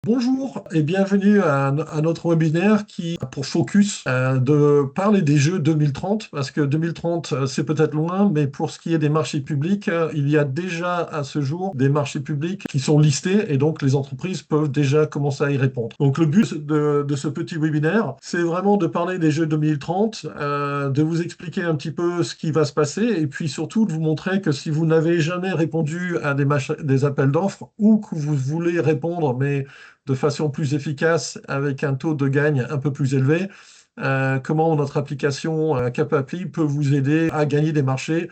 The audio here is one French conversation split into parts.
Bonjour et bienvenue à notre webinaire qui a pour focus de parler des jeux 2030, parce que 2030 c'est peut-être loin, mais pour ce qui est des marchés publics, il y a déjà à ce jour des marchés publics qui sont listés et donc les entreprises peuvent déjà commencer à y répondre. Donc le but de ce petit webinaire, c'est vraiment de parler des jeux 2030, de vous expliquer un petit peu ce qui va se passer et puis surtout de vous montrer que si vous n'avez jamais répondu à des appels d'offres ou que vous voulez répondre, mais de façon plus efficace avec un taux de gagne un peu plus élevé, comment notre application Capapli peut vous aider à gagner des marchés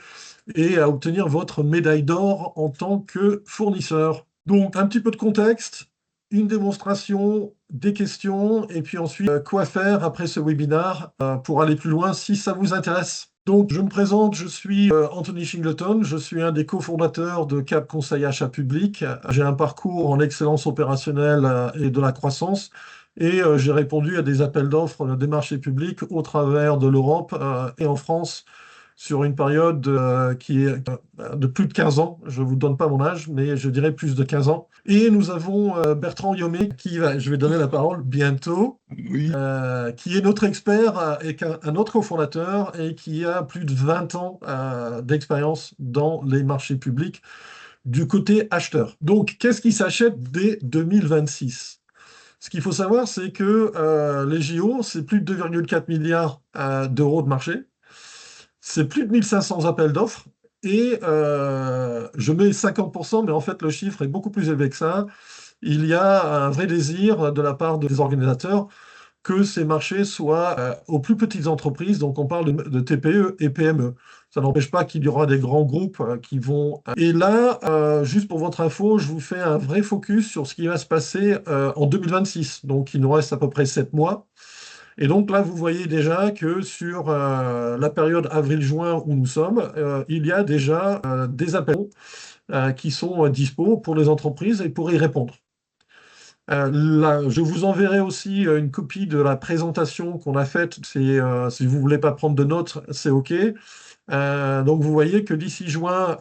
et à obtenir votre médaille d'or en tant que fournisseur. Donc, un petit peu de contexte, une démonstration, des questions, et puis ensuite, quoi faire après ce webinaire pour aller plus loin si ça vous intéresse. Donc, je me présente, je suis Anthony Shingleton, je suis un des cofondateurs de Cap Conseil Achat Public. J'ai un parcours en excellence opérationnelle et de la croissance, et j'ai répondu à des appels d'offres des marchés publics au travers de l'Europe et en France sur une période qui est de plus de 15 ans. Je ne vous donne pas mon âge, mais je dirais plus de 15 ans. Et nous avons Bertrand Yomé, je vais donner la parole bientôt, Oui, qui est notre expert et un autre cofondateur et qui a plus de 20 ans d'expérience dans les marchés publics du côté acheteur. Donc, qu'est-ce qui s'achète dès 2026? Ce qu'il faut savoir, c'est que les JO, c'est plus de 2,4 milliards d'euros de marché. C'est plus de 1500 appels d'offres et je mets 50%, mais en fait le chiffre est beaucoup plus élevé que ça. Il y a un vrai désir de la part des organisateurs que ces marchés soient aux plus petites entreprises, donc on parle de TPE et PME. Ça n'empêche pas qu'il y aura des grands groupes qui vont... Et là, juste pour votre info, je vous fais un vrai focus sur ce qui va se passer en 2026. Donc il nous reste à peu près 7 mois. Et donc là, vous voyez déjà que sur la période avril-juin où nous sommes, il y a déjà des appels qui sont dispo pour les entreprises et pour y répondre. Là, je vous enverrai aussi une copie de la présentation qu'on a faite. Si vous voulez pas prendre de notes, c'est OK. Donc vous voyez que d'ici juin,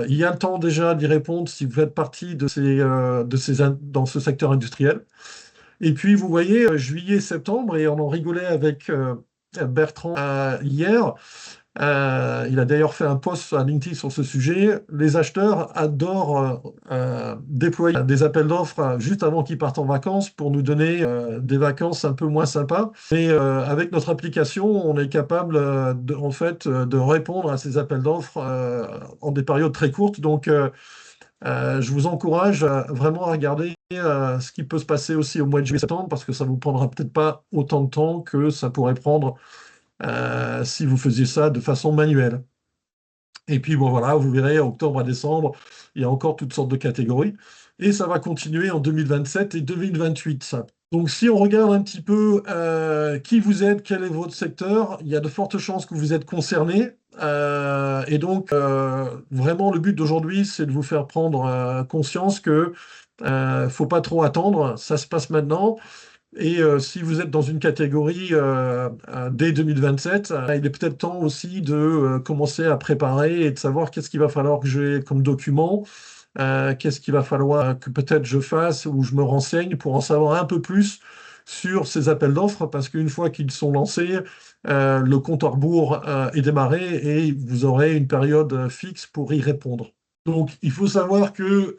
il y a le temps déjà d'y répondre si vous faites partie dans ce secteur industriel. Et puis, vous voyez, juillet, septembre, et on en rigolait avec Bertrand hier. Il a d'ailleurs fait un post à LinkedIn sur ce sujet. Les acheteurs adorent déployer des appels d'offres juste avant qu'ils partent en vacances pour nous donner des vacances un peu moins sympas. Mais avec notre application, on est capable en fait, de répondre à ces appels d'offres en des périodes très courtes. Donc, je vous encourage vraiment à regarder ce qui peut se passer aussi au mois de juillet-septembre, parce que ça ne vous prendra peut-être pas autant de temps que ça pourrait prendre si vous faisiez ça de façon manuelle. Et puis bon voilà, vous verrez, octobre à décembre, il y a encore toutes sortes de catégories. Et ça va continuer en 2027 et 2028. Ça. Donc si on regarde un petit peu qui vous êtes, quel est votre secteur, il y a de fortes chances que vous êtes concerné. Et donc vraiment le but d'aujourd'hui, c'est de vous faire prendre conscience que faut pas trop attendre, ça se passe maintenant. Et si vous êtes dans une catégorie dès 2027, il est peut-être temps aussi de commencer à préparer et de savoir qu'est-ce qu'il va falloir que j'ai comme document, qu'est-ce qu'il va falloir que peut-être je fasse ou je me renseigne pour en savoir un peu plus sur ces appels d'offres, parce qu'une fois qu'ils sont lancés, le compte à rebours est démarré et vous aurez une période fixe pour y répondre. Donc, il faut savoir que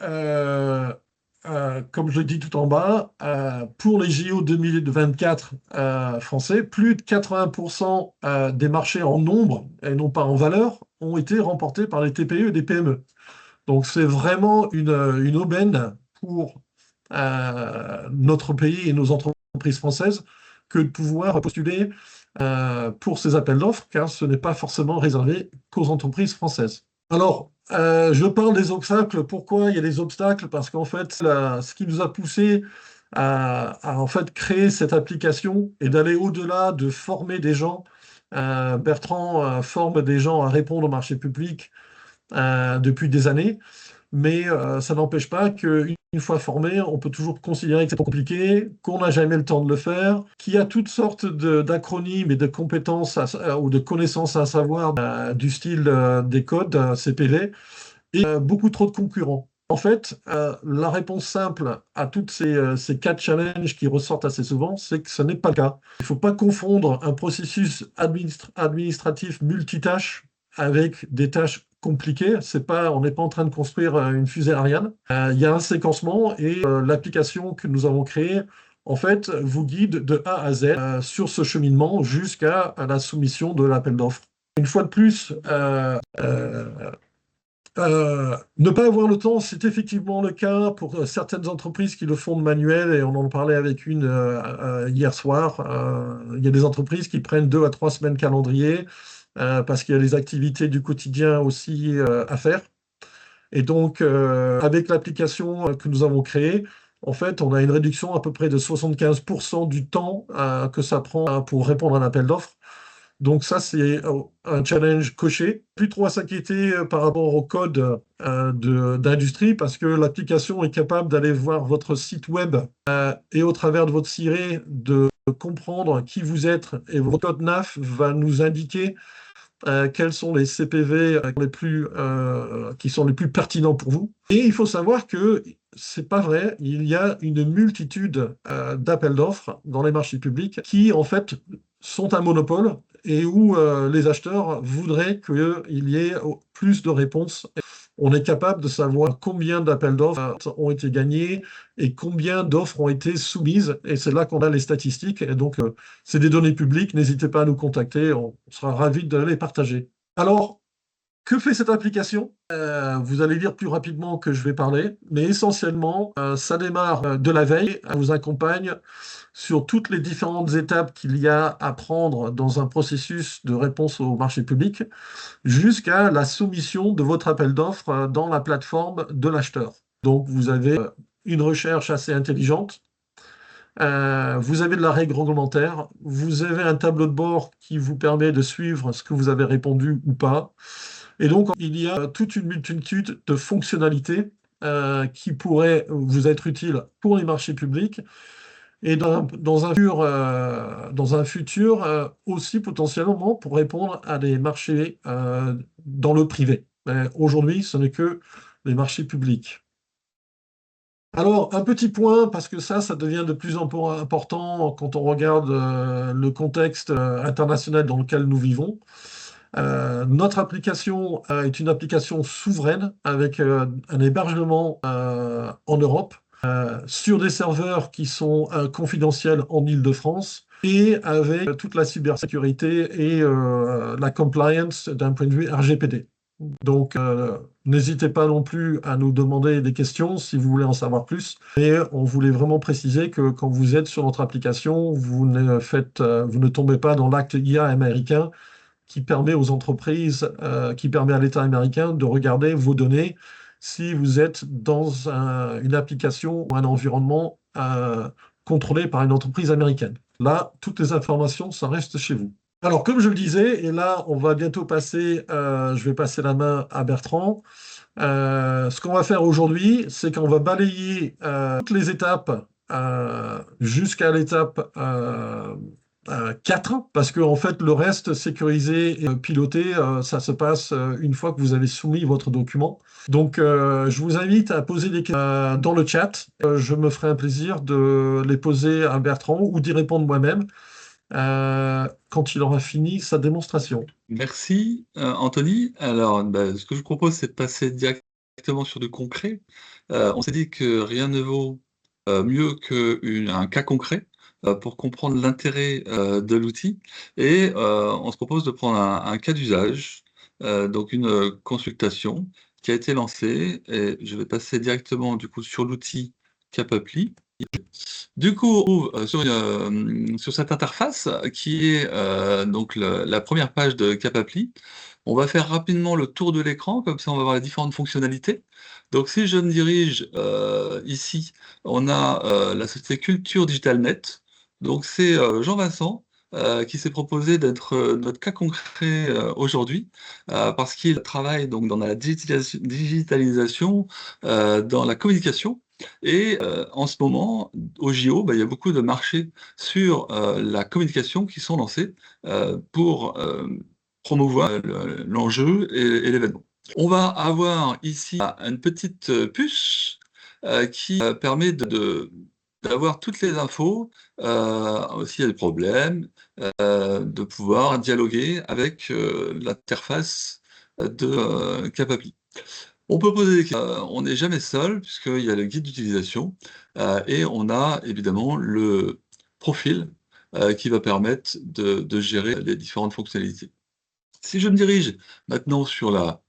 comme je l'ai dit tout en bas, pour les JO 2024 français, plus de 80% des marchés en nombre, et non pas en valeur, ont été remportés par les TPE et les PME. Donc c'est vraiment une aubaine pour notre pays et nos entreprises françaises que de pouvoir postuler pour ces appels d'offres, car ce n'est pas forcément réservé qu'aux entreprises françaises. Alors, je parle des obstacles. Pourquoi il y a des obstacles? Parce qu'en fait, ce qui nous a poussé en fait créer cette application et d'aller au-delà de former des gens. Bertrand forme des gens à répondre au marché public depuis des années, mais ça n'empêche pas qu'une fois formé, on peut toujours considérer que c'est trop compliqué, qu'on n'a jamais le temps de le faire, qu'il y a toutes sortes d'acronymes et de compétences ou de connaissances à savoir du style des codes CPV, et beaucoup trop de concurrents. En fait, la réponse simple à toutes ces quatre challenges qui ressortent assez souvent, c'est que ce n'est pas le cas. Il ne faut pas confondre un processus administratif multitâche avec des tâches compliquées. C'est pas, on n'est pas en train de construire une fusée Ariane. Il y a un séquencement et l'application que nous avons créée, en fait, vous guide de A à Z sur ce cheminement jusqu'à la soumission de l'appel d'offres. Une fois de plus, ne pas avoir le temps, c'est effectivement le cas pour certaines entreprises qui le font de manuel, et on en parlait avec une hier soir. Il y a des entreprises qui prennent 2 à 3 semaines calendrier parce qu'il y a des activités du quotidien aussi à faire. Et donc, avec l'application que nous avons créée, en fait, on a une réduction à peu près de 75% du temps que ça prend pour répondre à un appel d'offres. Donc ça, c'est un challenge coché. Plus trop à s'inquiéter par rapport au code d'industrie parce que l'application est capable d'aller voir votre site web et au travers de votre ciré de comprendre qui vous êtes, et votre code NAF va nous indiquer quels sont les CPV qui sont les plus pertinents pour vous. Et il faut savoir que c'est pas vrai, il y a une multitude d'appels d'offres dans les marchés publics qui, en fait, sont un monopole et où les acheteurs voudraient qu'il y ait plus de réponses. On est capable de savoir combien d'appels d'offres ont été gagnés et combien d'offres ont été soumises. Et c'est là qu'on a les statistiques. Et donc, c'est des données publiques. N'hésitez pas à nous contacter. On sera ravis de les partager. Alors, que fait cette application? Vous allez lire plus rapidement que je vais parler, mais essentiellement, ça démarre de la veille. Elle vous accompagne sur toutes les différentes étapes qu'il y a à prendre dans un processus de réponse au marché public, jusqu'à la soumission de votre appel d'offres dans la plateforme de l'acheteur. Donc, vous avez une recherche assez intelligente, vous avez de la règle réglementaire, vous avez un tableau de bord qui vous permet de suivre ce que vous avez répondu ou pas. Et donc, il y a toute une multitude de fonctionnalités qui pourraient vous être utiles pour les marchés publics et dans un futur aussi potentiellement pour répondre à des marchés dans le privé. Mais aujourd'hui, ce n'est que les marchés publics. Alors, un petit point, parce que ça devient de plus en plus important quand on regarde le contexte international dans lequel nous vivons. Notre application est une application souveraine avec un hébergement en Europe sur des serveurs qui sont confidentiels en Île-de-France et avec toute la cybersécurité et la compliance d'un point de vue RGPD. Donc, n'hésitez pas non plus à nous demander des questions si vous voulez en savoir plus. Mais on voulait vraiment préciser que quand vous êtes sur notre application, vous ne tombez pas dans l'acte IA américain qui permet aux entreprises, qui permet à l'État américain de regarder vos données si vous êtes dans une application ou un environnement contrôlé par une entreprise américaine. Là, toutes les informations, ça reste chez vous. Alors, comme je le disais, et là, on va bientôt passer, je vais passer la main à Bertrand. Ce qu'on va faire aujourd'hui, c'est qu'on va balayer toutes les étapes jusqu'à l'étape 4, parce que en fait, le reste sécurisé et piloté, ça se passe une fois que vous avez soumis votre document. Donc, je vous invite à poser des questions dans le chat. Je me ferai un plaisir de les poser à Bertrand ou d'y répondre moi-même quand il aura fini sa démonstration. Merci, Anthony. Alors, ce que je vous propose, c'est de passer directement sur du concret. On s'est dit que rien ne vaut mieux qu'un cas concret pour comprendre l'intérêt de l'outil. Et on se propose de prendre un cas d'usage, donc une consultation qui a été lancée. Et je vais passer directement du coup sur l'outil Capapli. Du coup, on trouve sur cette interface qui est donc la première page de Capapli. On va faire rapidement le tour de l'écran, comme ça on va voir les différentes fonctionnalités. Donc si je me dirige ici, on a la société Culture Digital Net. Donc c'est Jean-Vincent qui s'est proposé d'être notre cas concret aujourd'hui, parce qu'il travaille donc dans la digitalisation, dans la communication. Et en ce moment, au JO, il y a beaucoup de marchés sur la communication qui sont lancés pour promouvoir l'enjeu et l'événement. On va avoir ici une petite puce qui permet d'avoir toutes les infos, s'il y a des problèmes, de pouvoir dialoguer avec l'interface de Capapli. On peut poser des questions, on n'est jamais seul puisqu'il y a le guide d'utilisation et on a évidemment le profil qui va permettre de gérer les différentes fonctionnalités. Si je me dirige maintenant sur la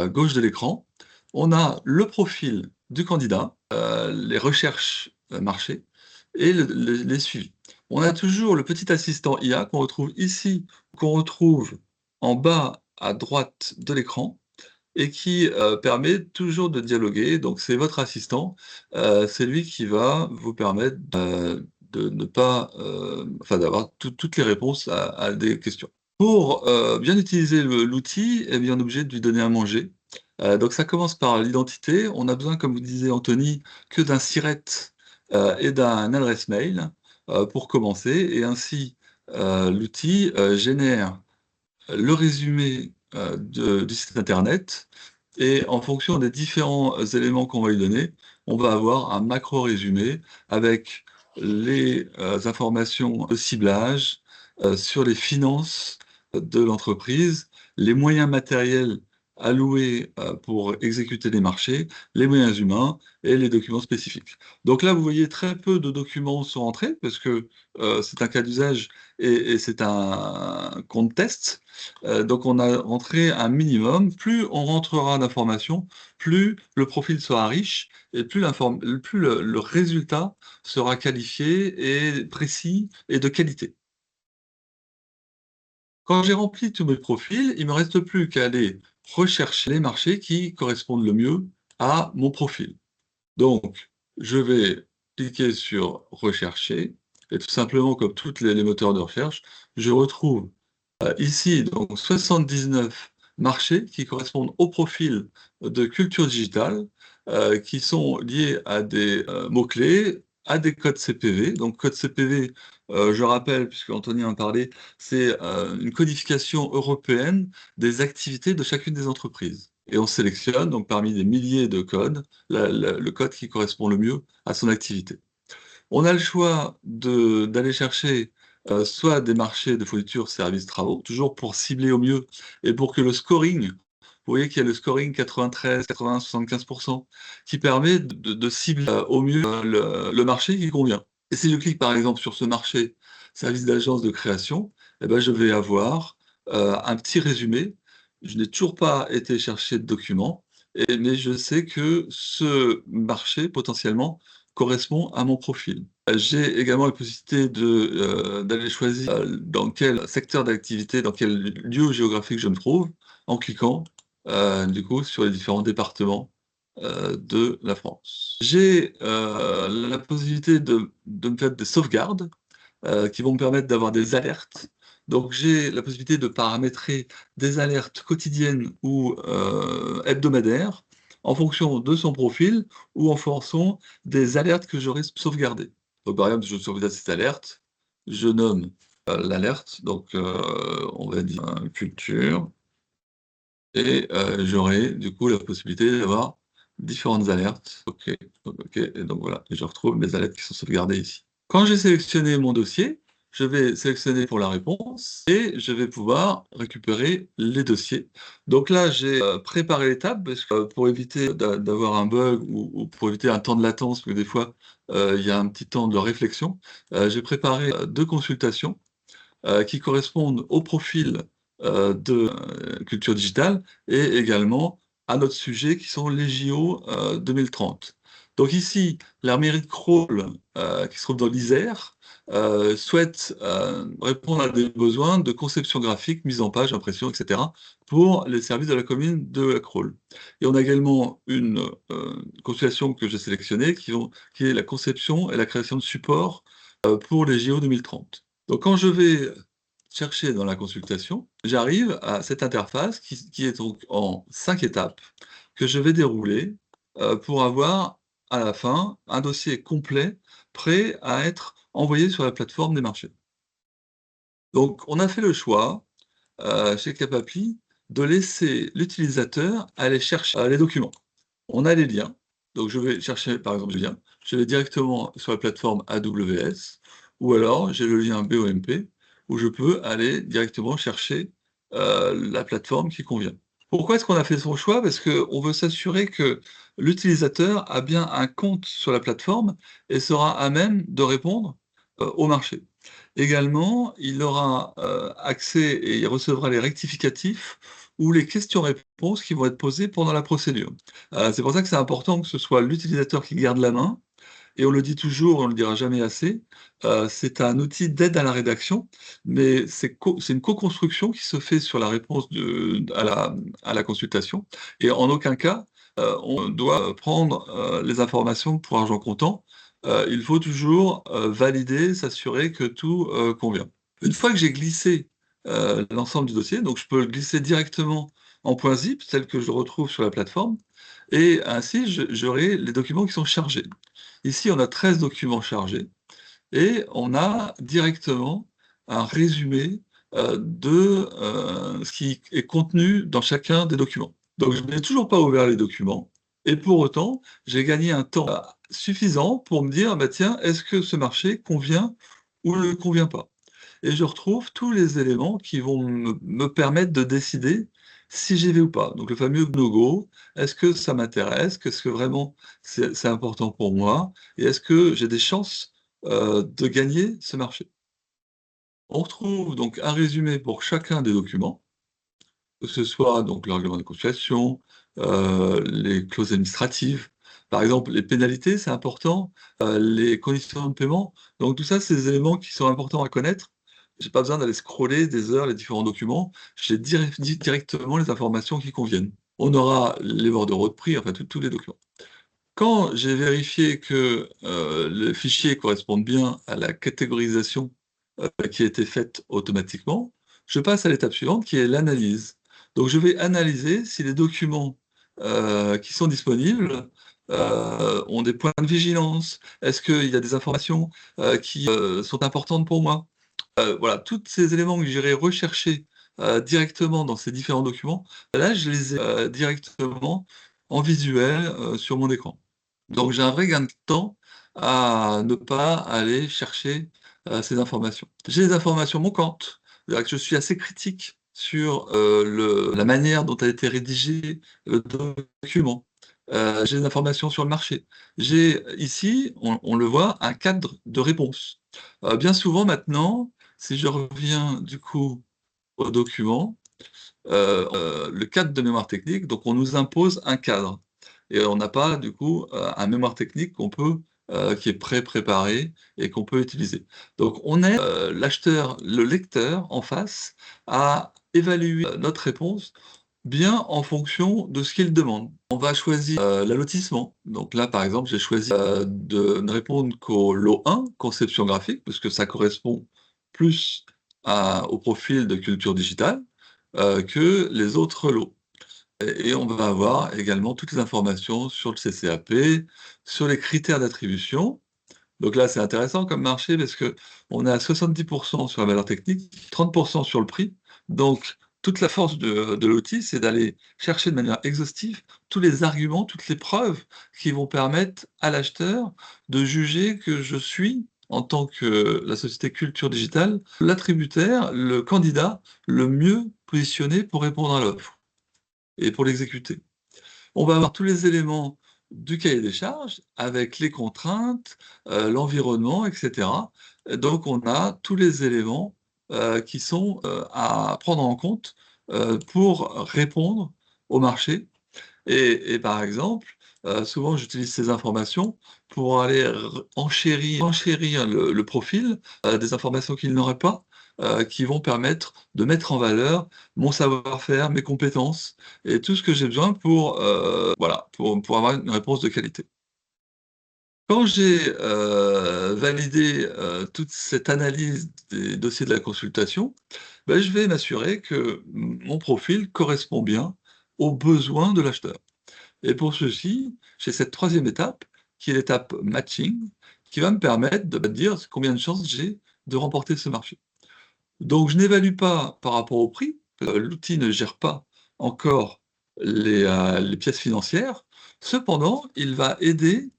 gauche de l'écran, on a le profil du candidat, les recherches marché et les suivis. On a toujours le petit assistant IA qu'on retrouve ici, qu'on retrouve en bas à droite de l'écran et qui permet toujours de dialoguer. Donc c'est votre assistant, c'est lui qui va vous permettre de ne pas, enfin d'avoir toutes les réponses à des questions. Pour bien utiliser l'outil, eh bien, on est obligé de lui donner à manger. Donc ça commence par l'identité. On a besoin, comme vous disiez Anthony, que d'un SIRET et d'un adresse mail pour commencer. Et ainsi, l'outil génère le résumé du site internet et en fonction des différents éléments qu'on va lui donner, on va avoir un macro résumé avec les informations de ciblage sur les finances de l'entreprise, les moyens matériels alloués pour exécuter les marchés, les moyens humains et les documents spécifiques. Donc là, vous voyez très peu de documents sont entrés parce que c'est un cas d'usage et c'est un compte test. Donc on a rentré un minimum. Plus on rentrera d'informations, plus le profil sera riche et plus le résultat sera qualifié et précis et de qualité. Quand j'ai rempli tous mes profils, il me reste plus qu'à aller rechercher les marchés qui correspondent le mieux à mon profil. Donc, je vais cliquer sur rechercher et tout simplement, comme tous les moteurs de recherche, je retrouve ici, donc 79 marchés qui correspondent au profil de culture digitale, qui sont liés à des mots-clés, à des codes CPV. Donc, code CPV, je rappelle, puisque Anthony en parlait, c'est une codification européenne des activités de chacune des entreprises. Et on sélectionne, donc parmi des milliers de codes, le code qui correspond le mieux à son activité. On a le choix d'aller chercher soit des marchés de fourniture, services, travaux, toujours pour cibler au mieux et pour que le scoring, vous voyez qu'il y a le scoring 93, 80, 75%, qui permet de cibler au mieux le marché qui convient. Et si je clique par exemple sur ce marché, service d'agence de création, eh ben, je vais avoir un petit résumé. Je n'ai toujours pas été chercher de documents, mais je sais que ce marché, potentiellement, correspond à mon profil. J'ai également la possibilité d'aller choisir dans quel secteur d'activité, dans quel lieu géographique je me trouve, en cliquant du coup sur les différents départements de la France. J'ai la possibilité de me faire des sauvegardes qui vont me permettre d'avoir des alertes. Donc j'ai la possibilité de paramétrer des alertes quotidiennes ou hebdomadaires en fonction de son profil ou en fonction des alertes que j'aurais sauvegardées. Donc par exemple, je sauvegarde cette alerte, je nomme l'alerte, donc on va dire culture, et j'aurai du coup la possibilité d'avoir différentes alertes. OK, OK, et donc voilà, et je retrouve mes alertes qui sont sauvegardées ici. Quand j'ai sélectionné mon dossier, je vais sélectionner pour la réponse et je vais pouvoir récupérer les dossiers. Donc là, j'ai préparé l'étape parce que pour éviter d'avoir un bug ou pour éviter un temps de latence, parce que des fois, il y a un petit temps de réflexion, j'ai préparé 2 consultations qui correspondent au profil de culture digitale et également à notre sujet qui sont les JO 2030. Donc ici, la mairie de Crolles, qui se trouve dans l'Isère, souhaite répondre à des besoins de conception graphique, mise en page, impression, etc., pour les services de la commune de Crolles. Et on a également une consultation que j'ai sélectionnée qui est la conception et la création de supports pour les JO 2030. Donc quand je vais chercher dans la consultation, j'arrive à cette interface qui est donc en 5 étapes que je vais dérouler pour avoir à la fin un dossier complet prêt à être envoyé sur la plateforme des marchés. Donc on a fait le choix chez Capapli de laisser l'utilisateur aller chercher les documents. On a les liens, donc je vais chercher par exemple les liens, je vais directement sur la plateforme AWS, ou alors j'ai le lien BOMP, où je peux aller directement chercher la plateforme qui convient. Pourquoi est-ce qu'on a fait son choix? Parce qu'on veut s'assurer que l'utilisateur a bien un compte sur la plateforme et sera à même de répondre au marché. Également, il aura accès et il recevra les rectificatifs ou les questions-réponses qui vont être posées pendant la procédure. C'est pour ça que c'est important que ce soit l'utilisateur qui garde la main, et on le dit toujours, on le dira jamais assez, c'est un outil d'aide à la rédaction, mais c'est une co-construction qui se fait sur la réponse à la consultation, et en aucun cas, on doit prendre, les informations pour argent comptant. Il faut toujours, valider, s'assurer que tout, convient. Une fois que j'ai glissé, l'ensemble du dossier, donc je peux le glisser directement en point zip, tel que je le retrouve sur la plateforme, et ainsi j'aurai les documents qui sont chargés. Ici, on a 13 documents chargés et on a directement un résumé, ce qui est contenu dans chacun des documents. Donc je n'ai toujours pas ouvert les documents et pour autant, j'ai gagné un temps, suffisant pour me dire: «Bah, tiens, est-ce que ce marché convient ou ne convient pas?» Et je retrouve tous les éléments qui vont me permettre de décider si j'y vais ou pas. Donc le fameux no-go, est-ce que ça m'intéresse? Qu'est-ce que vraiment c'est important pour moi? Et est-ce que j'ai des chances, de gagner ce marché? On retrouve donc un résumé pour chacun des documents, que ce soit donc le règlement de conciliation, les clauses administratives. Par exemple, les pénalités, c'est important, les conditions de paiement. Donc tout ça, c'est des éléments qui sont importants à connaître. J'ai pas besoin d'aller scroller des heures les différents documents, j'ai directement les informations qui conviennent. On aura les bordereaux de prix, enfin tous les documents. Quand j'ai vérifié que, le fichier corresponde bien à la catégorisation, qui a été faite automatiquement, je passe à l'étape suivante qui est l'analyse. Donc je vais analyser si les documents, qui sont disponibles, ont des points de vigilance. Est-ce qu'il y a des informations, qui, sont importantes pour moi? Voilà, tous ces éléments que j'irai rechercher, directement dans ces différents documents, là je les ai, directement en visuel, sur mon écran. Donc j'ai un vrai gain de temps à ne pas aller chercher, ces informations. J'ai des informations manquantes, c'est-à-dire que je suis assez critique sur, la manière dont a été rédigé le document. J'ai des informations sur le marché. J'ai ici, on le voit, un cadre de réponse. Bien souvent maintenant, si je reviens du coup au document, le cadre de mémoire technique, donc on nous impose un cadre et on n'a pas du coup, un mémoire technique qui est pré-préparé et qu'on peut utiliser. Donc on aide, l'acheteur, le lecteur en face à évaluer, notre réponse bien en fonction de ce qu'il demande. On va choisir, l'allotissement. Donc là, par exemple, j'ai choisi, de ne répondre qu'au lot 1, conception graphique, parce que ça correspond plus au profil de culture digitale, que les autres lots. Et on va avoir également toutes les informations sur le CCAP, sur les critères d'attribution. Donc là, c'est intéressant comme marché parce qu'on est à 70 sur la valeur technique, 30 sur le prix. Donc toute la force de l'outil, c'est d'aller chercher de manière exhaustive tous les arguments, toutes les preuves qui vont permettre à l'acheteur de juger que je suis, en tant que la société Culture Digitale, l'attributaire, le candidat le mieux positionné pour répondre à l'offre et pour l'exécuter. On va avoir tous les éléments du cahier des charges avec les contraintes, l'environnement et cetera. Donc on a tous les éléments, qui sont, à prendre en compte, pour répondre au marché et par exemple, souvent j'utilise ces informations pour aller enchérir le profil, des informations qu'il n'aurait pas, qui vont permettre de mettre en valeur mon savoir-faire, mes compétences et tout ce que j'ai besoin pour, voilà, pour avoir une réponse de qualité. Quand j'ai, validé, toute cette analyse des dossiers de la consultation, bah, je vais m'assurer que mon profil correspond bien aux besoins de l'acheteur. Et pour ceci, j'ai cette troisième étape, qui est l'étape matching, qui va me permettre de me dire combien de chances j'ai de remporter ce marché. Donc je n'évalue pas par rapport au prix, l'outil ne gère pas, encore les pièces financières. Cependant, il va aider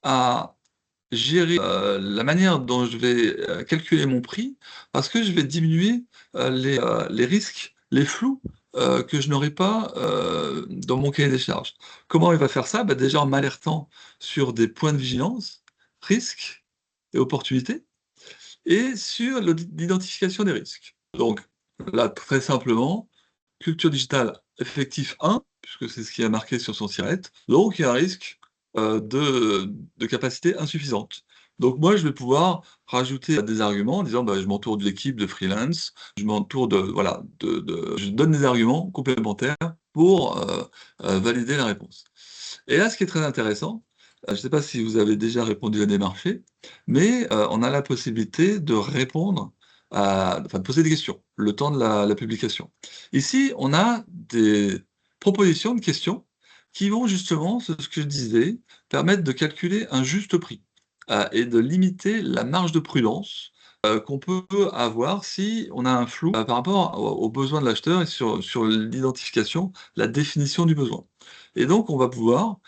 à gérer la manière dont je vais calculer mon prix, parce que je vais diminuer les risques, les flous que je n'aurai pas dans mon cahier des charges. Comment il va faire ça? Bah, déjà en m'alertant sur des points de vigilance, risques et opportunités, et sur l'identification des risques. Donc là, très simplement, culture digitale effectif 1, puisque c'est ce qui a marqué sur son SIRET, donc il y a un risque de capacité insuffisante. Donc moi, je vais pouvoir rajouter des arguments en disant, bah, je m'entoure de l'équipe de freelance, je m'entoure de, voilà, je donne des arguments complémentaires pour valider la réponse. Et là, ce qui est très intéressant, je ne sais pas si vous avez déjà répondu à des marchés, mais on a la possibilité de répondre enfin, de poser des questions, le temps de la publication. Ici, on a des propositions de questions qui vont justement, c'est ce que je disais, permettre de calculer un juste prix, et de limiter la marge de prudence, qu'on peut avoir si on a un flou, par rapport aux besoins de l'acheteur et sur l'identification, la définition du besoin. Et donc on va pouvoir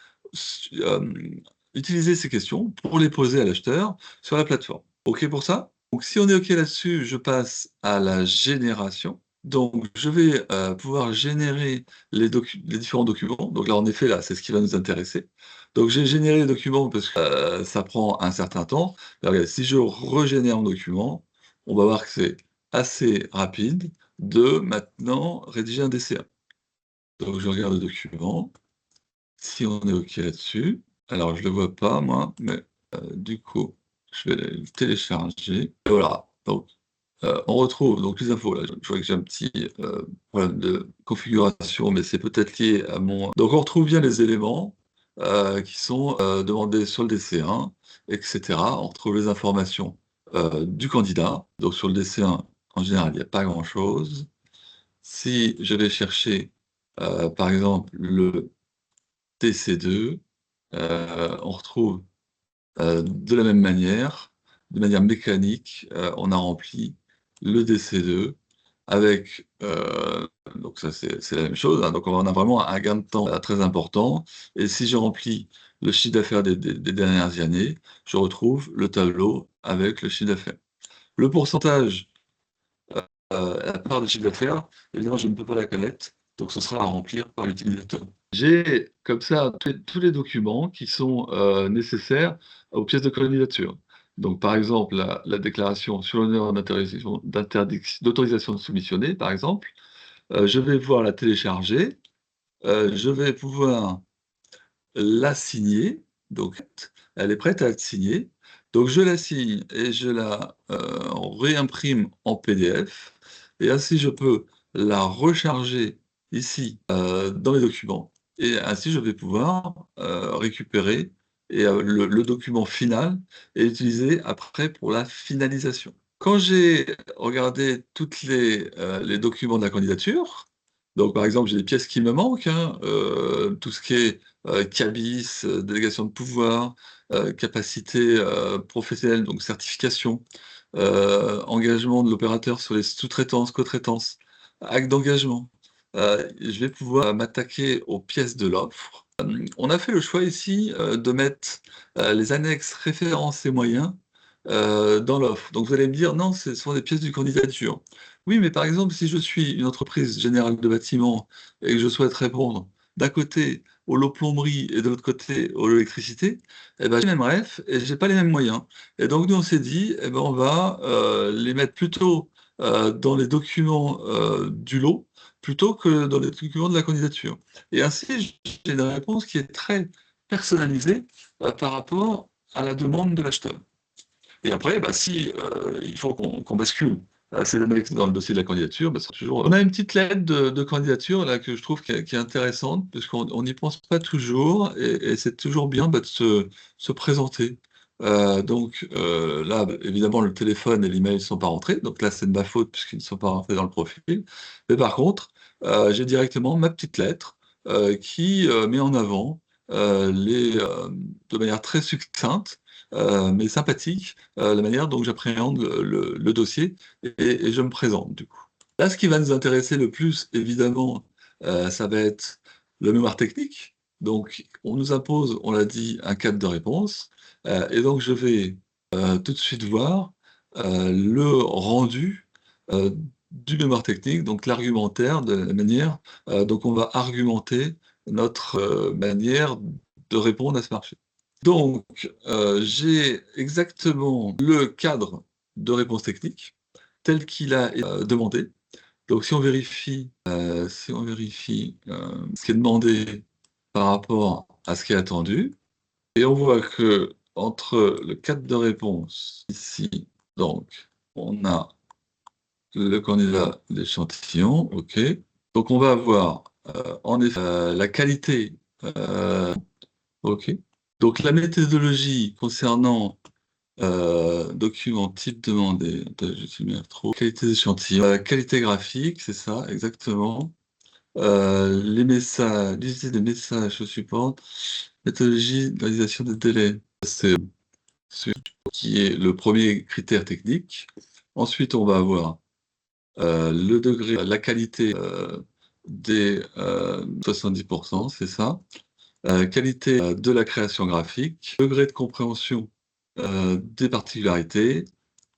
utiliser ces questions pour les poser à l'acheteur sur la plateforme. OK pour ça? Donc si on est OK là-dessus, je passe à la génération. Donc je vais, pouvoir générer les différents documents. Donc là, en effet, là, c'est ce qui va nous intéresser. Donc j'ai généré les documents parce que, ça prend un certain temps. Là, regarde, si je régénère un document, on va voir que c'est assez rapide de maintenant rédiger un DCA. Donc je regarde le document. Si on est OK là-dessus, alors je le vois pas moi, mais du coup, je vais le télécharger. Et voilà, donc on retrouve donc les infos là, je vois que j'ai un petit, problème de configuration, mais c'est peut-être lié à mon donc on retrouve bien les éléments, qui sont, demandés sur le DC1 et cetera. On retrouve les informations, du candidat. Donc sur le DC1, en général, il y a pas grand-chose. Si je vais chercher, par exemple le TC2, on retrouve, de la même manière, de manière mécanique, on a rempli le DC2 avec, donc ça c'est la même chose, hein, donc on a vraiment un gain de temps, très important et si je remplis le chiffre d'affaires des dernières années, je retrouve le tableau avec le chiffre d'affaires. Le pourcentage, la part de chiffre d'affaires, évidemment je ne peux pas la connaître, donc ce sera à remplir par l'utilisateur. J'ai comme ça tous les documents qui sont, nécessaires aux pièces de candidature. Donc par exemple, la déclaration sur l'honneur d'autorisation de soumissionner, par exemple, je vais pouvoir la télécharger, je vais pouvoir la signer, donc elle est prête à être signée. Donc je la signe et je la, réimprime en PDF et ainsi je peux la recharger ici, dans les documents et ainsi je vais pouvoir, récupérer et le document final et l'utiliser après pour la finalisation. Quand j'ai regardé toutes les documents de la candidature, donc par exemple j'ai des pièces qui me manquent, hein, tout ce qui est CABIS, délégation de pouvoir, capacité, professionnelle, donc certification, engagement de l'opérateur sur les sous-traitances, co-traitances, acte d'engagement. Je vais pouvoir m'attaquer aux pièces de l'offre. On a fait le choix ici, de mettre, les annexes références et moyens, dans l'offre. Donc vous allez me dire: «Non, ce sont des pièces de candidature». Oui, mais par exemple, si je suis une entreprise générale de bâtiments et que je souhaite répondre d'un côté au lot plomberie et de l'autre côté au lot électricité, et ben, j'ai les mêmes refs et j'ai pas les mêmes moyens. Et donc nous, on s'est dit: «Et ben, on va, les mettre plutôt, dans les documents, du lot, plutôt que dans les documents de la candidature». Et ainsi, j'ai une réponse qui est très personnalisée, par rapport à la demande de l'acheteur. Et après, bah, si, il faut qu'on bascule ces annexes dans le dossier de la candidature, bah, c'est toujours, on a une petite lettre de candidature là que je trouve qui est intéressante parce qu'on n'y pense pas toujours et c'est toujours bien, bah, de se présenter. Donc là, bah, évidemment, le téléphone et l'email ne sont pas rentrés, donc là, c'est de ma faute puisqu'ils ne sont pas rentrés dans le profil. Mais par contre, j'ai directement ma petite lettre, qui, met en avant, de manière très succincte, mais sympathique, la manière dont j'appréhende le dossier et je me présente du coup. Là, ce qui va nous intéresser le plus évidemment, Ça va être le mémoire technique. Donc, on nous impose, on l'a dit, un cadre de réponse. Et donc, je vais tout de suite voir le rendu du mémoire technique, donc l'argumentaire de la manière donc on va argumenter notre manière de répondre à ce marché. Donc, j'ai exactement le cadre de réponse technique tel qu'il a été demandé. Donc, si on vérifie ce qui est demandé par rapport à ce qui est attendu, et on voit que entre le cadre de réponse ici, donc on a le candidat d'échantillon, ok. Donc on va avoir en effet la qualité, ok. Donc la méthodologie concernant document type demandé, attends, je suis bien trop, qualité d'échantillon, qualité graphique, c'est ça, exactement. Les messages, l'utilité des messages au support, méthodologie de réalisation des délais, c'est ce qui est le premier critère technique. Ensuite, on va avoir le degré, la qualité des 70%, c'est ça. Qualité de la création graphique, degré de compréhension des particularités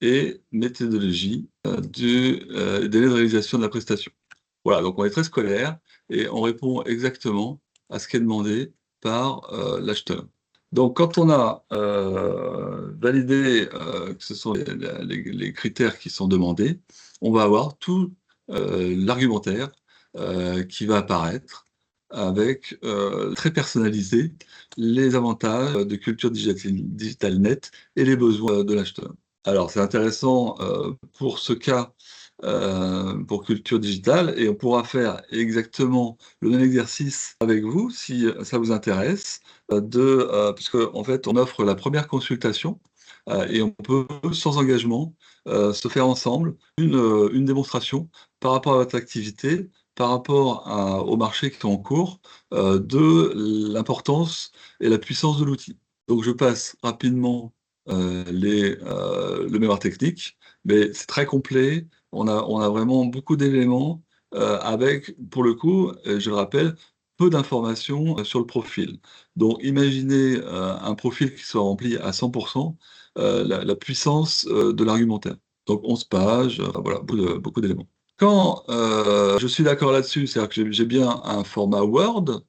et méthodologie du délai de réalisation de la prestation. Voilà, donc on est très scolaire et on répond exactement à ce qui est demandé par l'acheteur. Donc quand on a validé que ce sont les critères qui sont demandés, on va avoir tout l'argumentaire qui va apparaître avec très personnalisé les avantages de culture digitale net et les besoins de l'acheteur. Alors c'est intéressant pour ce cas pour culture digitale et on pourra faire exactement le même exercice avec vous si ça vous intéresse, puisque en fait on offre la première consultation et on peut sans engagement se faire ensemble une démonstration par rapport à votre activité, par rapport au marché qui est en cours, de l'importance et la puissance de l'outil. Donc je passe rapidement le mémoire technique, mais c'est très complet. On a vraiment beaucoup d'éléments avec, pour le coup, je le rappelle, peu d'informations sur le profil. Donc imaginez un profil qui soit rempli à 100%, la puissance de l'argumentaire. Donc 11 pages, voilà, beaucoup d'éléments. Quand je suis d'accord là-dessus, c'est-à-dire que j'ai bien un format Word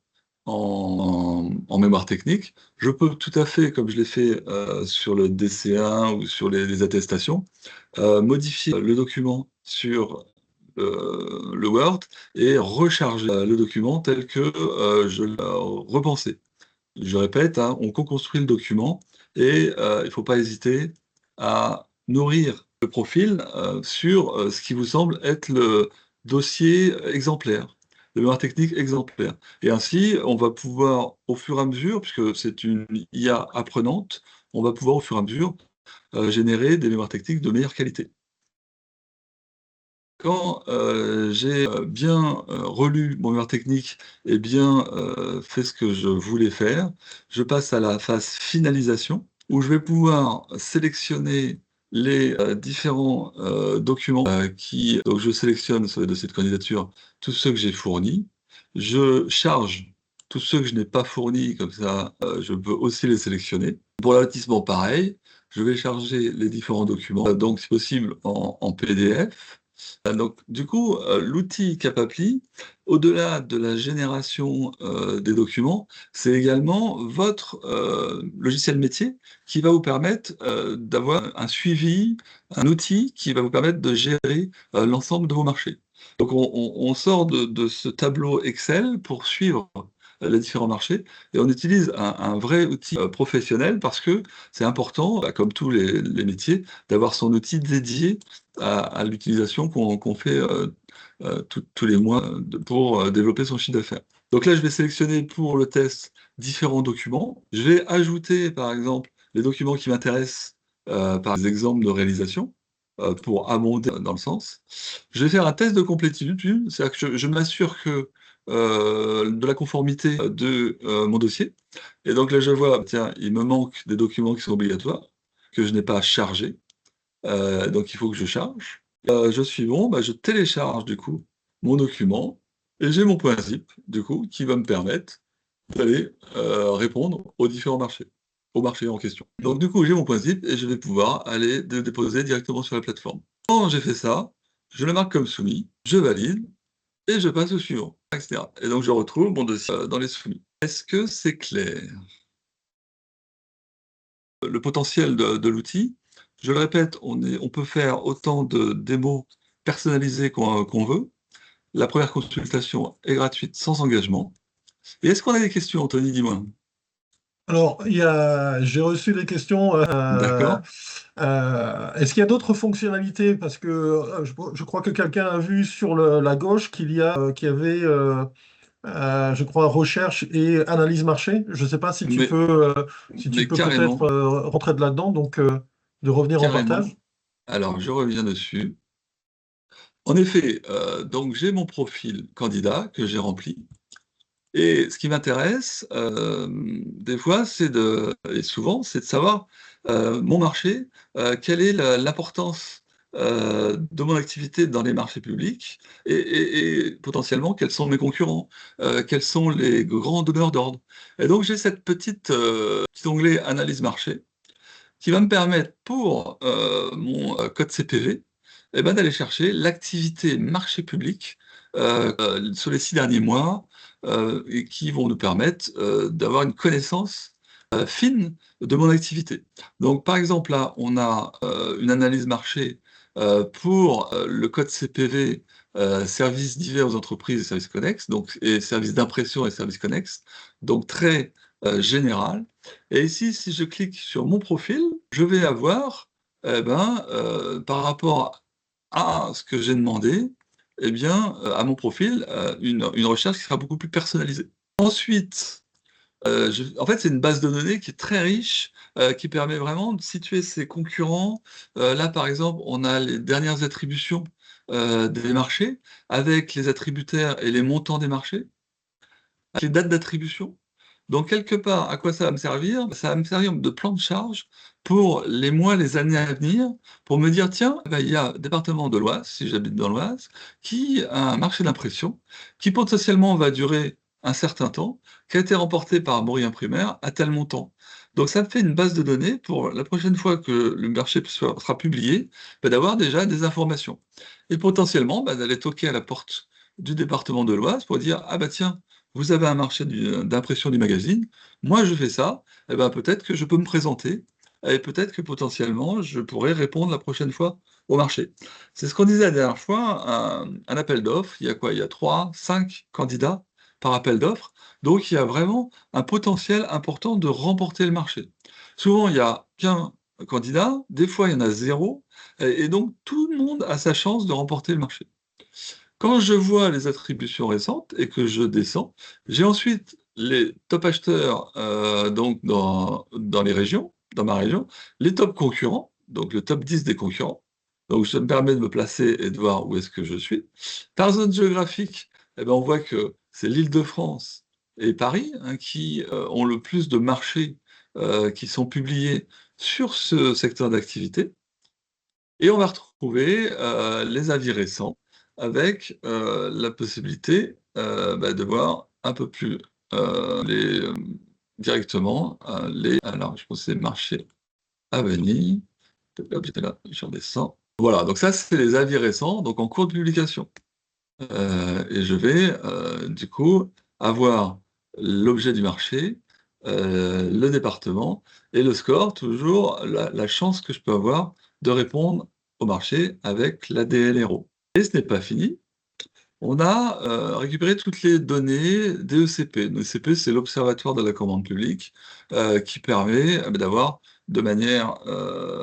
en mémoire technique, je peux tout à fait, comme je l'ai fait sur le DC1 ou sur les attestations, modifier le document sur le Word et recharger le document tel que je l'ai repensé. Je répète, hein, on co-construit le document et il ne faut pas hésiter à nourrir le profil sur ce qui vous semble être le dossier exemplaire, le mémoire technique exemplaire. Et ainsi, on va pouvoir, au fur et à mesure, puisque c'est une IA apprenante, on va pouvoir au fur et à mesure générer des mémoires techniques de meilleure qualité. Quand j'ai bien relu mon mémoire technique et bien fait ce que je voulais faire, je passe à la phase finalisation où je vais pouvoir sélectionner les différents documents donc je sélectionne sur les dossiers de candidature tous ceux que j'ai fournis. Je charge tous ceux que je n'ai pas fournis, comme ça je peux aussi les sélectionner. Pour l'avertissement, pareil, je vais charger les différents documents, donc si possible en PDF. Donc du coup, l'outil Capapli, au-delà de la génération, des documents, c'est également votre, logiciel métier qui va vous permettre, d'avoir un suivi, un outil qui va vous permettre de gérer, l'ensemble de vos marchés. Donc on sort de ce tableau Excel pour suivre, les différents marchés et on utilise un vrai outil, professionnel parce que c'est important, bah, comme tous les métiers, d'avoir son outil dédié à l'utilisation qu'on fait tous les mois pour développer son chiffre d'affaires. Donc là, je vais sélectionner pour le test différents documents. Je vais ajouter, par exemple, les documents qui m'intéressent par des exemples de réalisation pour abonder dans le sens. Je vais faire un test de complétude, c'est-à-dire que je m'assure que de la conformité de mon dossier. Et donc là, je vois, tiens, il me manque des documents qui sont obligatoires, que je n'ai pas chargés. Donc il faut que je charge. Je suis bon, bah, je télécharge du coup mon document Et j'ai mon point zip, du coup, qui va me permettre d'aller répondre aux différents marchés, au marché en question. Donc du coup, j'ai mon point zip et je vais pouvoir aller le déposer directement sur la plateforme. Quand j'ai fait ça, je le marque comme soumis, je valide et je passe au suivant, etc. Et donc je retrouve mon dossier dans les soumis. Est-ce que c'est clair? Le potentiel de l'outil, je le répète, on peut faire autant de démos personnalisées qu'on veut. La première consultation est gratuite, sans engagement. Et est-ce qu'on a des questions, Anthony? Dis-moi. Alors, j'ai reçu des questions. D'accord. Est-ce qu'il y a d'autres fonctionnalités? Parce que je crois que quelqu'un a vu sur la gauche qu'il y avait, je crois, recherche et analyse marché. Je ne sais pas Mais, si tu mais peux peut-être carrément, rentrer de là-dedans, donc de revenir en carrément. partage. Alors, je reviens dessus. En effet, donc j'ai mon profil candidat que j'ai rempli. Et ce qui m'intéresse, des fois, et souvent, c'est de savoir, mon marché, quelle est l'importance, de mon activité dans les marchés publics et potentiellement, quels sont mes concurrents, quels sont les grands donneurs d'ordre. Et donc j'ai cette petit onglet analyse marché qui va me permettre pour, mon, code CPV, et ben, d'aller chercher l'activité marché public, sur les 6 derniers mois, et qui vont nous permettre, d'avoir une connaissance, fine de mon activité. Donc par exemple, là, on a, une analyse marché, pour, le code CPV, services divers aux entreprises et services connexes, donc et services d'impression et services connexes, donc très, général. Et ici, si je clique sur mon profil, je vais avoir, eh ben, par rapport à ce que j'ai demandé, eh bien, à mon profil, une recherche qui sera beaucoup plus personnalisée. Ensuite, en fait, c'est une base de données qui est très riche, qui permet vraiment de situer ses concurrents. Là, par exemple, on a les dernières attributions, des marchés, avec les attributaires et les montants des marchés, les dates d'attribution. Donc quelque part, à quoi ça va me servir? Ça va me servir de plan de charge pour les mois, les années à venir, pour me dire: «Tiens, bah, il y a département de l'Oise», si j'habite dans l'Oise, qui a un marché d'impression, qui potentiellement va durer un certain temps, qui a été remporté par Maury Imprimaire à tel montant. Donc ça me fait une base de données pour la prochaine fois que le marché sera publié, bah, d'avoir déjà des informations et potentiellement, bah, d'aller toquer à la porte du département de l'Oise pour dire: «Ah bah tiens, vous avez un marché d'impression du magazine, moi je fais ça, et ben peut-être que je peux me présenter et peut-être que potentiellement je pourrais répondre la prochaine fois au marché. C'est ce qu'on disait la dernière fois, un appel d'offres, il y a quoi? Il y a 3, 5 candidats par appel d'offres, donc il y a vraiment un potentiel important de remporter le marché. Souvent, il y a qu'un candidat, des fois il y en a zéro, et donc tout le monde a sa chance de remporter le marché. Quand je vois les attributions récentes et que je descends, j'ai ensuite les top acheteurs, donc dans les régions, dans ma région, les top concurrents, donc le top 10 des concurrents. Donc ça me permet de me placer et de voir où est-ce que je suis. Par zone géographique, eh ben, on voit que c'est l'Île-de-France et Paris, hein, qui, ont le plus de marchés, qui sont publiés sur ce secteur d'activité. Et on va retrouver, les avis récents avec, la possibilité, bah, de voir un peu plus, directement, alors je pense que c'est marché à venir. Hop, j'étais là, je redescends. Voilà, donc ça, c'est les avis récents, donc en cours de publication. Et je vais, du coup, avoir l'objet du marché, le département et le score, toujours la chance que je peux avoir de répondre au marché avec la DLRO. Et ce n'est pas fini, on a, récupéré toutes les données des ECP. L'ECP, c'est l'Observatoire de la commande publique, qui permet, d'avoir de manière,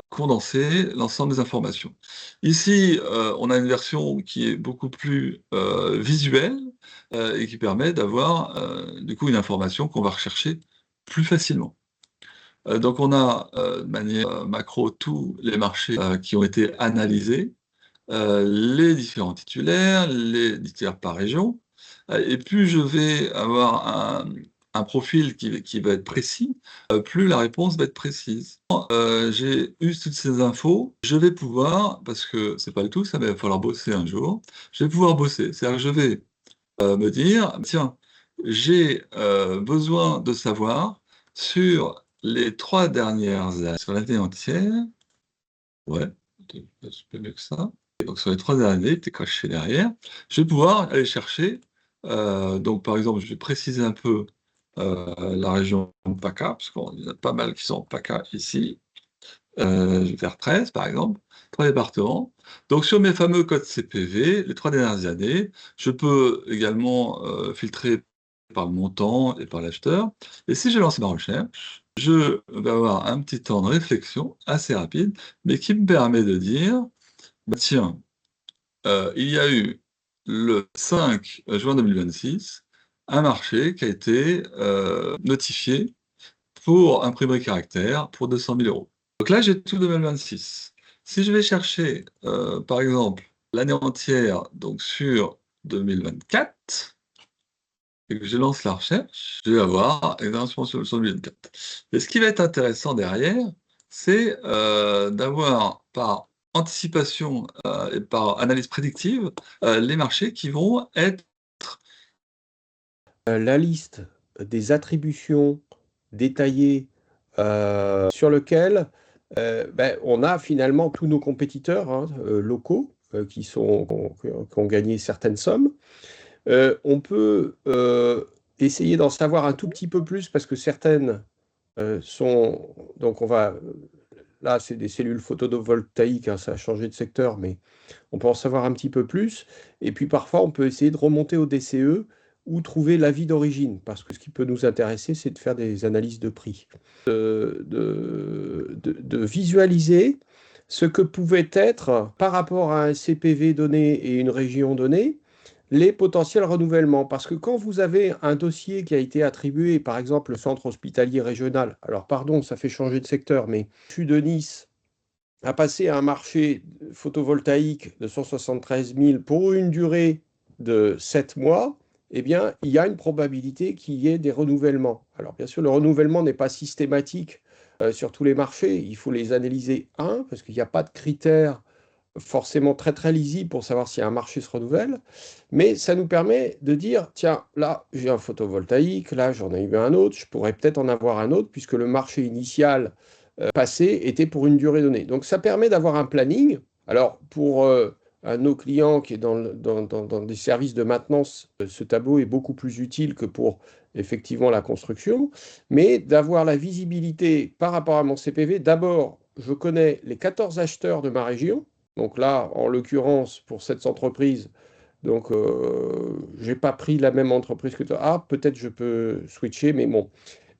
condensée l'ensemble des informations. Ici, on a une version qui est beaucoup plus, visuelle, et qui permet d'avoir, du coup, une information qu'on va rechercher plus facilement. Donc on a, de manière, macro tous les marchés, qui ont été analysés, les différents titulaires, les titulaires par région, et plus je vais avoir un profil qui va être précis, plus la réponse va être précise. J'ai eu toutes ces infos, je vais pouvoir, parce que c'est pas le tout ça, mais il va falloir bosser un jour, je vais pouvoir bosser. C'est-à-dire que je vais me dire, tiens, j'ai besoin de savoir sur les 3 dernières années, sur l'année entière, ouais, c'est pas mieux que ça. Et donc sur les 3 dernières années, tu es caché derrière, je vais pouvoir aller chercher, donc par exemple, je vais préciser un peu, la région PACA, parce qu'il y en a pas mal qui sont en PACA ici. Je vais faire 13 par exemple, 3 départements. Donc sur mes fameux codes CPV, les 3 dernières années, je peux également, filtrer par le montant et par l'acheteur. Et si je lance ma recherche, je vais avoir un petit temps de réflexion assez rapide, mais qui me permet de dire: «Bah tiens, il y a eu le 5 juin 2026 un marché qui a été, notifié pour imprimerie caractère pour 200 000 €. Donc là, j'ai tout 2026. Si je vais chercher, par exemple, l'année entière, donc sur 2024 et que je lance la recherche, je vais avoir exactement sur 2024. Et ce qui va être intéressant derrière, c'est, d'avoir par anticipation, et par analyse prédictive, les marchés qui vont être La liste des attributions détaillées, sur lequel, on a finalement tous nos compétiteurs, hein, locaux, qui ont gagné certaines sommes. On peut, essayer d'en savoir un tout petit peu plus parce que certaines, sont donc on va, là, c'est des cellules photovoltaïques, hein, ça a changé de secteur, mais on peut en savoir un petit peu plus. Et puis parfois, on peut essayer de remonter au DCE ou trouver l'avis d'origine, parce que ce qui peut nous intéresser, c'est de faire des analyses de prix. De visualiser ce que pouvait être, par rapport à un CPV donné et une région donnée, les potentiels renouvellements. Parce que quand vous avez un dossier qui a été attribué, par exemple le centre hospitalier régional, alors pardon, ça fait changer de secteur, mais je suis de Nice, à passer à un marché photovoltaïque de 173 000 pour une durée de 7 mois, eh bien, il y a une probabilité qu'il y ait des renouvellements. Alors, bien sûr, le renouvellement n'est pas systématique sur tous les marchés. Il faut les analyser, parce qu'il n'y a pas de critères forcément très, très lisibles pour savoir si un marché se renouvelle. Mais ça nous permet de dire, tiens, là, j'ai un photovoltaïque, là, j'en ai eu un autre, je pourrais peut-être en avoir un autre, puisque le marché initial passé était pour une durée donnée. Donc ça permet d'avoir un planning. Alors pour un de nos clients qui est dans des services de maintenance, ce tableau est beaucoup plus utile que pour effectivement la construction, mais d'avoir la visibilité par rapport à mon CPV. D'abord, je connais les 14 acheteurs de ma région. Donc là, en l'occurrence, pour cette entreprise, donc j'ai pas pris la même entreprise que toi. Ah, peut-être je peux switcher, mais bon.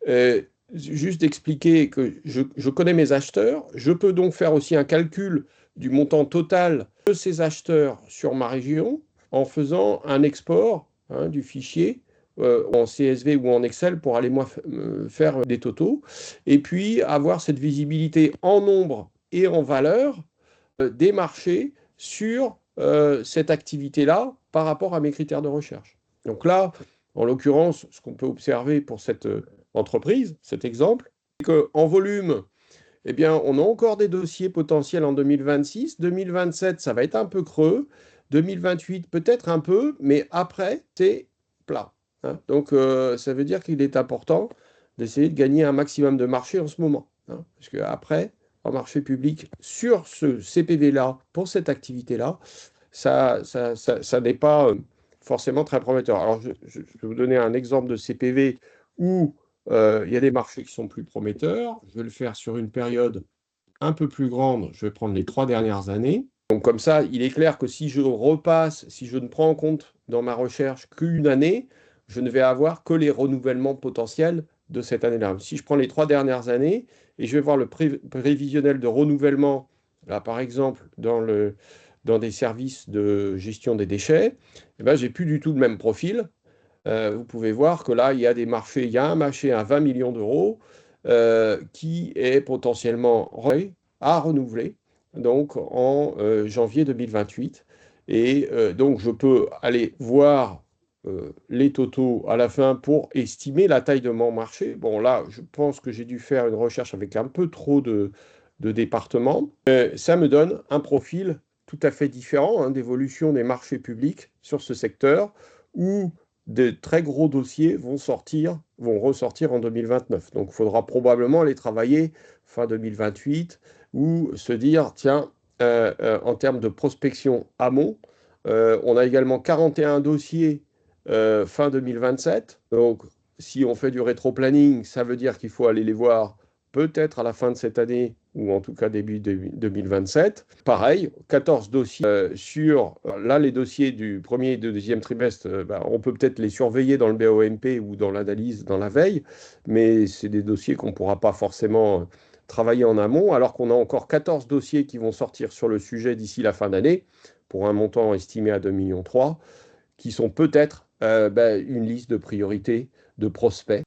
Euh, Juste d'expliquer que je connais mes acheteurs, je peux donc faire aussi un calcul du montant total de ces acheteurs sur ma région en faisant un export, hein, du fichier en CSV ou en Excel pour aller moi faire des totaux, et puis avoir cette visibilité en nombre et en valeur des marchés sur cette activité-là par rapport à mes critères de recherche. Donc là, en l'occurrence, ce qu'on peut observer pour cette entreprise, cet exemple, c'est qu'en volume, eh bien, on a encore des dossiers potentiels en 2026. 2027, ça va être un peu creux. 2028, peut-être un peu, mais après, c'est plat, hein. Donc, ça veut dire qu'il est important d'essayer de gagner un maximum de marché en ce moment, hein, parce qu'après, en marché public, sur ce CPV-là, pour cette activité-là, ça n'est pas forcément très prometteur. Alors, je vais vous donner un exemple de CPV où il y a des marchés qui sont plus prometteurs. Je vais le faire sur une période un peu plus grande. Je vais prendre les 3 dernières années. Donc comme ça, il est clair que si je repasse, si je ne prends en compte dans ma recherche qu'une année, je ne vais avoir que les renouvellements potentiels de cette année-là. Si je prends les 3 dernières années et je vais voir le prévisionnel de renouvellement, là par exemple dans des services de gestion des déchets, eh ben, j'ai plus du tout le même profil. Vous pouvez voir que là, il y a des marchés, il y a un marché à 20 millions d'euros qui est potentiellement à renouveler, donc en janvier 2028. Et donc, je peux aller voir les totaux à la fin pour estimer la taille de mon marché. Bon, là, je pense que j'ai dû faire une recherche avec un peu trop de départements. Ça me donne un profil tout à fait différent, hein, d'évolution des marchés publics sur ce secteur, où de très gros dossiers vont ressortir en 2029. Donc, il faudra probablement les travailler fin 2028 ou se dire, tiens, en termes de prospection amont, on a également 41 dossiers fin 2027. Donc, si on fait du rétro-planning, ça veut dire qu'il faut aller les voir peut-être à la fin de cette année ou en tout cas début 2027. Pareil, 14 dossiers là, les dossiers du premier et du deuxième trimestre, on peut peut-être les surveiller dans le BOMP ou dans l'analyse, dans la veille, mais c'est des dossiers qu'on ne pourra pas forcément travailler en amont, alors qu'on a encore 14 dossiers qui vont sortir sur le sujet d'ici la fin d'année, pour un montant estimé à 2,3 millions, qui sont peut-être une liste de priorités de prospects.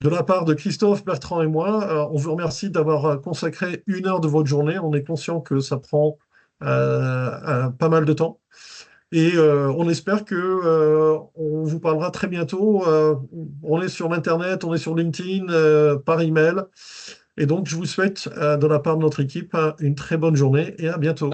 De la part de Christophe, Bertrand et moi, on vous remercie d'avoir consacré 1 heure de votre journée. On est conscient que ça prend pas mal de temps. Et on espère que on vous parlera très bientôt. On est sur l'Internet, on est sur LinkedIn, par email. Et donc, je vous souhaite, de la part de notre équipe, une très bonne journée et à bientôt.